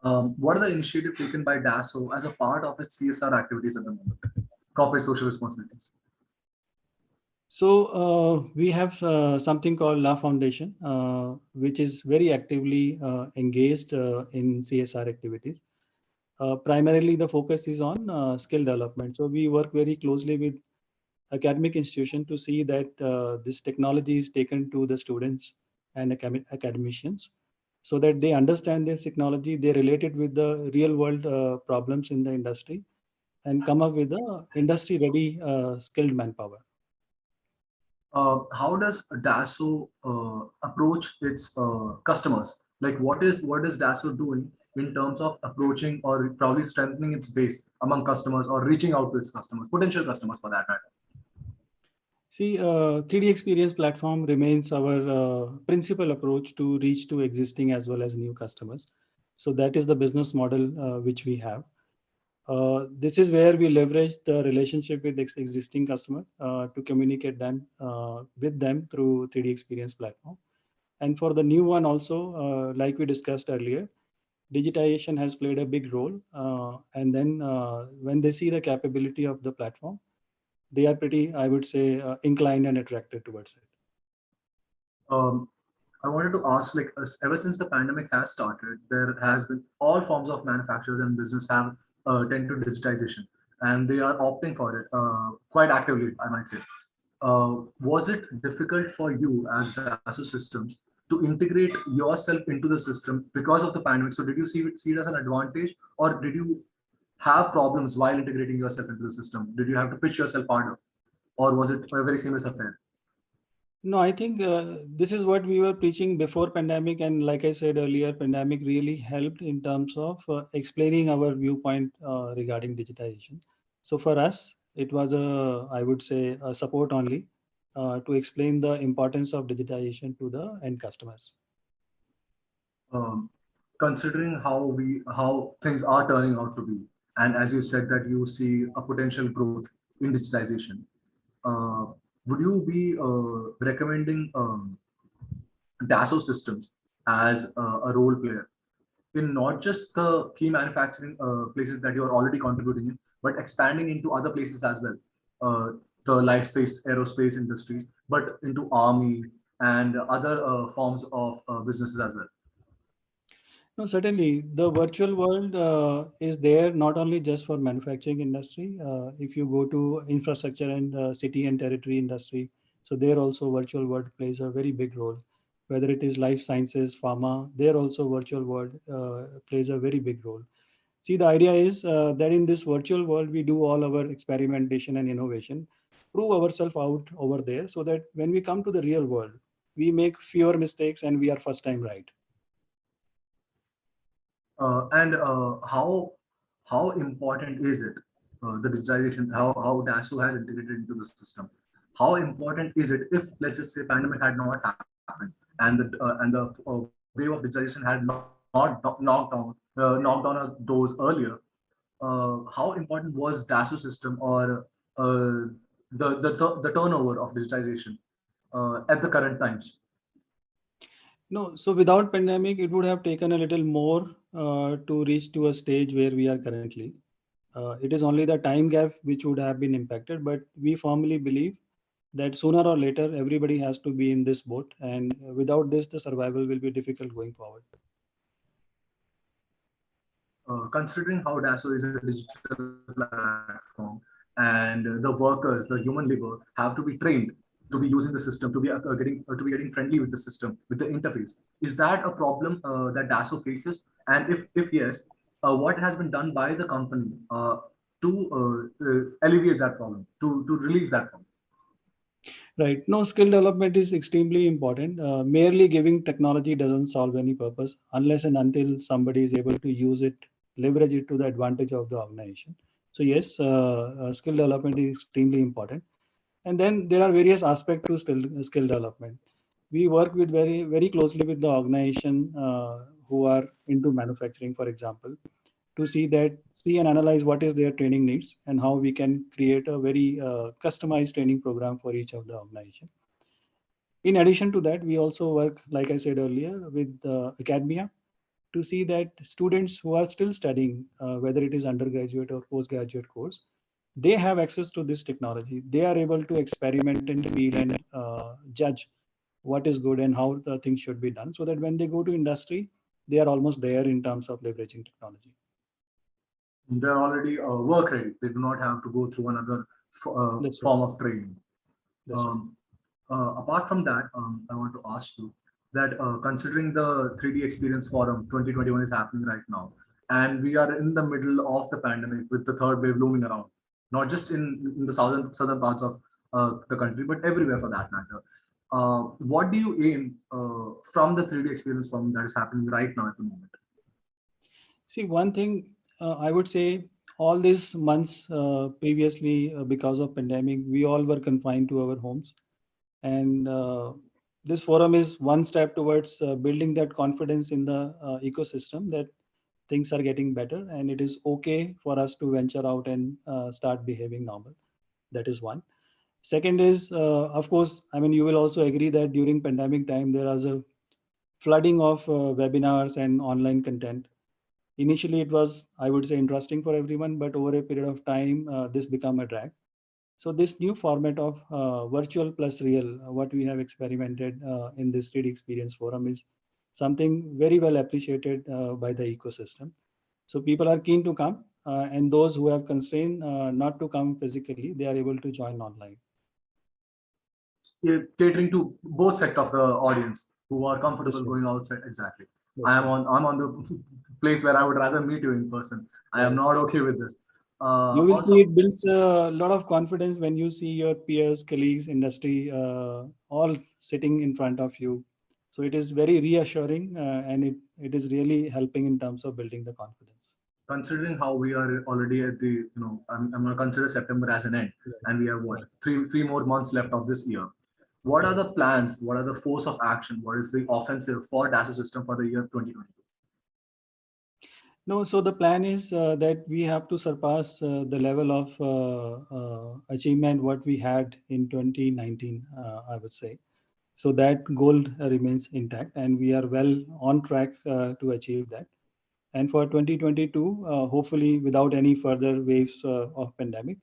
What are the initiatives taken by Dassault as a part of its CSR activities at the moment? Corporate social responsibilities. So we have something called La Foundation, which is very actively engaged in CSR activities. Primarily, the focus is on skill development. So we work very closely with academic institution to see that this technology is taken to the students and academicians, so that they understand this technology, they relate it with the real world problems in the industry, and come up with a industry ready skilled manpower. How does Dassault approach its customers? Like, what is Dassault doing in terms of approaching or probably strengthening its base among customers or reaching out to its customers, potential customers for that matter? See, 3D experience platform remains our principal approach to reach to existing as well as new customers. So that is the business model which we have. This is where we leverage the relationship with existing customer to communicate them with them through 3D experience platform. And for the new one also, like we discussed earlier, digitization has played a big role. And then when they see the capability of the platform, they are pretty, I would say, inclined and attracted towards it. Um, I wanted to ask, like, ever since the pandemic has started, there has been all forms of manufacturers and business have tend to digitization, and they are opting for it quite actively, I might say. Was it difficult for you as Dassault Systems to integrate yourself into the system because of the pandemic? So did you see it as an advantage, or did you have problems while integrating yourself into the system? Did you have to pitch yourself harder, or was it a very seamless affair? No, I think this is what we were preaching before pandemic, and like I said earlier, pandemic really helped in terms of explaining our viewpoint regarding digitization. So for us, it was a, I would say, a support only to explain the importance of digitization to the end customers. um, Considering how things are turning out to be, and as you said that you see a potential growth in digitization, uh, would you be recommending Dassault systems as a role player in not just the key manufacturing places that you are already contributing in, but expanding into other places as well, the life space, aerospace industries, but into army and other forms of businesses as well? No, certainly the virtual world is there not only just for manufacturing industry. If you go to infrastructure and city and territory industry, so there also virtual world plays a very big role. Whether it is life sciences, pharma, there also virtual world plays a very big role. See, the idea is that in this virtual world, we do all our experimentation and innovation, prove ourselves out over there, so that when we come to the real world, we make fewer mistakes and we are first time right. And how important is it, the digitization, how Dassault has integrated into the system? How important is it if, let's just say, pandemic had not happened and the wave of digitization had knocked down our doors earlier? How important was Dassault system or the turnover of digitization at the current times? No, so without pandemic, it would have taken a little more to reach to a stage where we are currently. It is only the time gap which would have been impacted, but we firmly believe that sooner or later everybody has to be in this boat, and without this, the survival will be difficult going forward. Considering how Dassault is a digital platform and the workers, the human labor, have to be trained to be using the system, to be getting friendly with the system, with the interface. Is that a problem that Dassault faces? And if yes, what has been done by the company to alleviate that problem, to relieve that problem? Right. No, skill development is extremely important. Merely giving technology doesn't solve any purpose unless and until somebody is able to use it, leverage it to the advantage of the organization. So yes, skill development is extremely important. And then there are various aspects to skill development. We work with very closely with the organization who are into manufacturing, for example, to see and analyze what is their training needs and how we can create a very customized training program for each of the organization. In addition to that, we also work, like I said earlier, with academia to see that students who are still studying, whether it is undergraduate or postgraduate course, they have access to this technology. They are able to experiment and feel and judge what is good and how the things should be done, so that when they go to industry, they are almost there in terms of leveraging technology. They're already work ready. They do not have to go through another That's right. form of training. That's right. Um, Apart from that, I want to ask you that considering the 3D Experience Forum 2021 is happening right now, and we are in the middle of the pandemic with the third wave looming around, not just in the southern parts of the country, but everywhere for that matter. What do you aim from the 3D Experience Forum that is happening right now at the moment? See, one thing I would say, all these months previously, because of pandemic, we all were confined to our homes, and this forum is one step towards building that confidence in the ecosystem that things are getting better and it is okay for us to venture out and start behaving normal. That is one. Second is, of course, I mean, you will also agree that during pandemic time there was a flooding of webinars and online content. Initially, it was, I would say, interesting for everyone, but over a period of time, this became a drag. So this new format of virtual plus real, what we have experimented in this 3D Experience Forum is something very well appreciated by the ecosystem. So people are keen to come, and those who have constrained not to come physically, they are able to join online. Yeah, catering to both set of the audience who are comfortable That's right. going outside. Exactly. That's right. I'm on the place where I would rather meet you in person. I am Right. not okay with this. You will see Also, it builds a lot of confidence when you see your peers, colleagues, industry, all sitting in front of you. So it is very reassuring, and it is really helping in terms of building the confidence. considering how we are already at the, I'm going to consider September as an end, Right. and we have what Right. three more months left of this year. What are Right. the plans? What are the force of action? What is the offensive for Dassault System for the year 2022? No, so the plan is that we have to surpass the level of achievement what we had in 2019, I would say. So that goal remains intact, and we are well on track to achieve that. And for 2022, hopefully without any further waves of pandemic,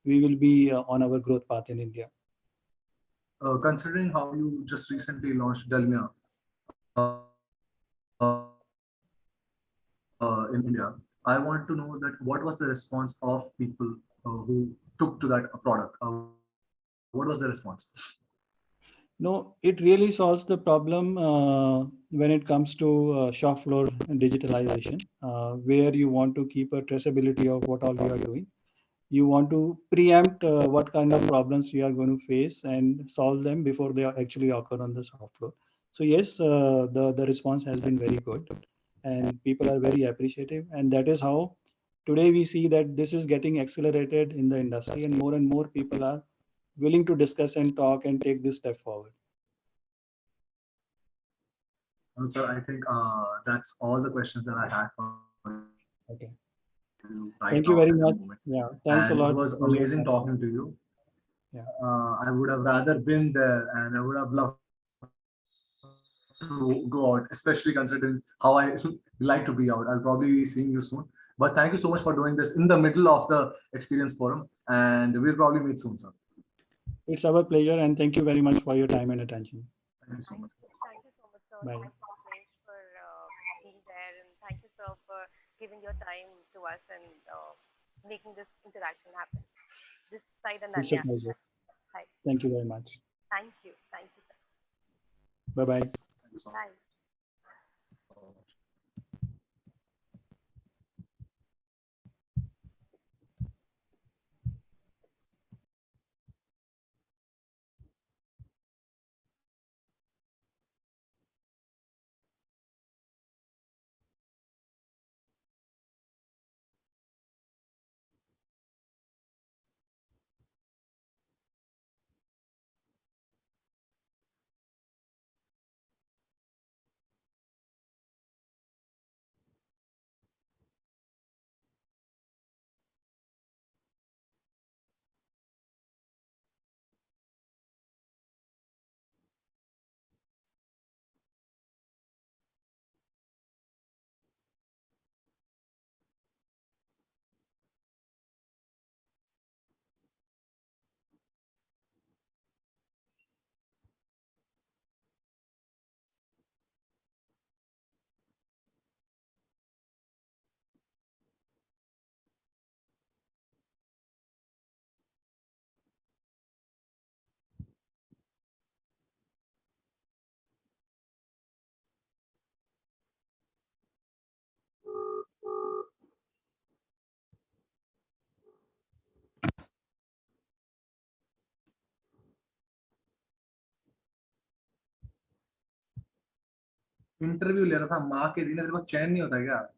we will be on our growth path in India. Considering how you just recently launched DELMIA in India, I want to know that what was the response of people who took to that product? What was the response? No, it really solves the problem when it comes to shop floor digitalization, where you want to keep a traceability of what all you are doing. You want to preempt what kind of problems we are going to face and solve them before they actually occur on the shop floor. So yes, the response has been very good, and people are very appreciative, and that is how today we see that this is getting accelerated in the industry, and more people are willing to discuss and talk and take this step forward. So I think that's all the questions that I had for you right now at the Okay. moment. And it Thank you was very much. amazing Yeah. talking to Thanks a you. lot for your time. Yeah. I would have rather been there and I would have loved to go out, especially considering how I like to be out. I'll probably be seeing you soon. But thank you so much for doing this in the middle of the experience forum, and we'll probably meet soon, sir. It's our pleasure, and thank you very much for your time and attention. Thank you so much. Thank you so much, sir. Bye. Thank you so much for being there, and thank you, sir, for giving your time to us and making this interaction happen. This side It's a Ananya. pleasure. Hi. Thank you very much. Thank you. Thank you, sir. Bye bye. Thank you so Bye. much. Interview ले रहा था माँ के दिन, तेरे को चैन नहीं होता क्या?